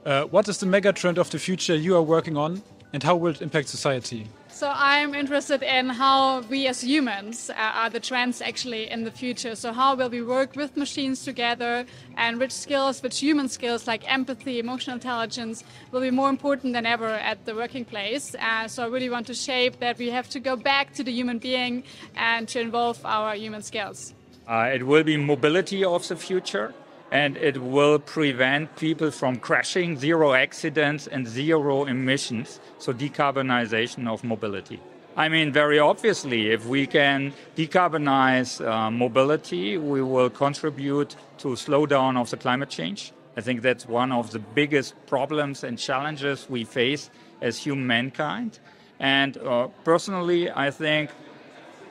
What is the megatrend of the future you are working on, and how will it impact society? So I'm interested in how we as humans are the trends actually in the future. So how will we work with machines together, and which skills, which human skills like empathy, emotional intelligence will be more important than ever at the working place. So I really want to shape that we have to go back to the human being and to involve our human skills. It will be mobility of the future, and it will prevent people from crashing, zero accidents and zero emissions, so decarbonization of mobility. I mean, very obviously, if we can decarbonize mobility, we will contribute to slowdown of the climate change. I think that's one of the biggest problems and challenges we face as humankind. And personally, I think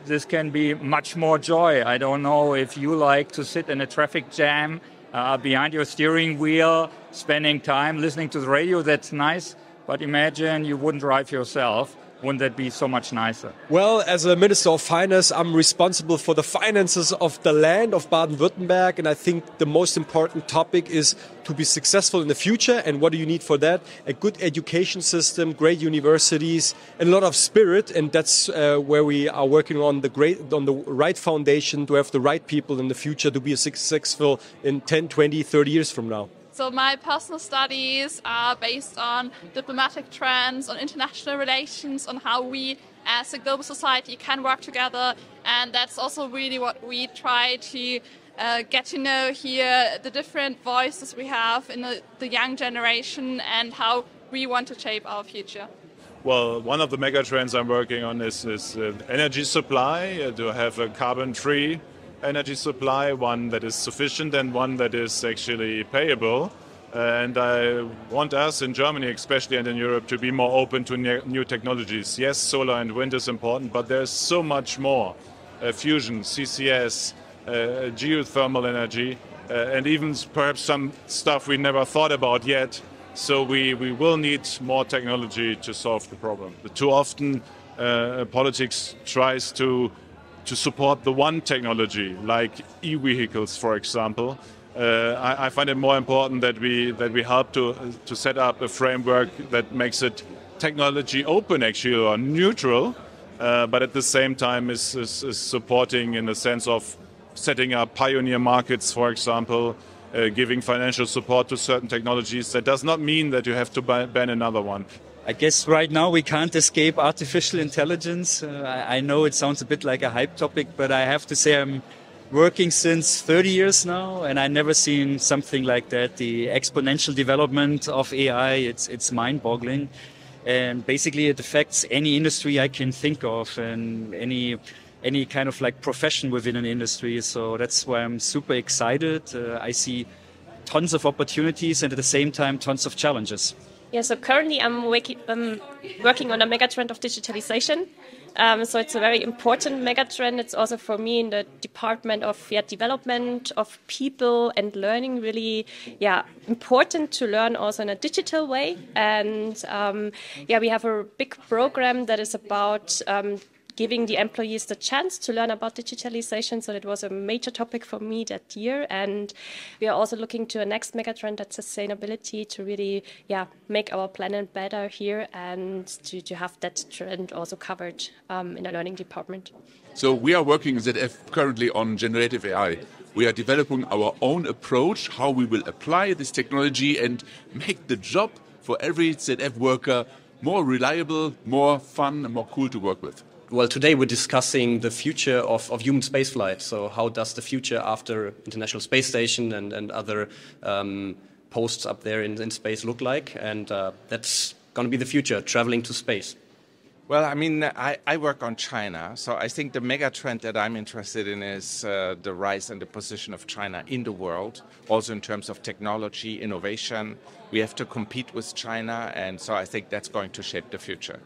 this can be much more joy. I don't know if you like to sit in a traffic jam behind your steering wheel, spending time listening to the radio, that's nice. But imagine you wouldn't drive yourself. Wouldn't that be so much nicer? Well, as a Minister of Finance, I'm responsible for the finances of the land of Baden-Württemberg. And I think the most important topic is to be successful in the future. And what do you need for that? A good education system, great universities, and a lot of spirit. And that's where we are working on the right foundation to have the right people in the future to be successful in 10, 20, 30 years from now. So my personal studies are based on diplomatic trends, on international relations, on how we as a global society can work together. And that's also really what we try to get to know here, the different voices we have in the young generation and how we want to shape our future. Well, one of the mega trends I'm working on is energy supply, to have a carbon-free energy supply, one that is sufficient and one that is actually payable. And I want us in Germany especially and in Europe to be more open to new technologies. Yes, solar and wind is important, but there's so much more. Fusion, CCS, geothermal energy, and even perhaps some stuff we never thought about yet. So we will need more technology to solve the problem. Too often politics tries to support the one technology, like e-vehicles, for example. I find it more important that we help to set up a framework that makes it technology open, actually, or neutral, but at the same time is supporting in the sense of setting up pioneer markets, for example, giving financial support to certain technologies. That does not mean that you have to ban another one. I guess right now we can't escape artificial intelligence. I know it sounds a bit like a hype topic, but I have to say I'm working since 30 years now, and I've never seen something like that. The exponential development of AI, it's mind-boggling. And basically it affects any industry I can think of and any kind of like profession within an industry. So that's why I'm super excited. I see tons of opportunities and at the same time tons of challenges. Yeah, so currently I'm working on a megatrend of digitalization. So it's a very important megatrend. It's also for me in the department of development of people and learning really important to learn also in a digital way. And we have a big program that is about giving the employees the chance to learn about digitalization. So that was a major topic for me that year. And we are also looking to a next megatrend, that's sustainability, to really make our planet better here and to have that trend also covered in the learning department. So we are working at ZF currently on generative AI. We are developing our own approach, how we will apply this technology and make the job for every ZF worker more reliable, more fun and more cool to work with. Well, today we're discussing the future of human spaceflight. So how does the future after International Space Station and other posts up there in space look like? And that's going to be the future, traveling to space. Well, I mean, I work on China, so I think the mega trend that I'm interested in is the rise and the position of China in the world, also in terms of technology, innovation. We have to compete with China, and so I think that's going to shape the future.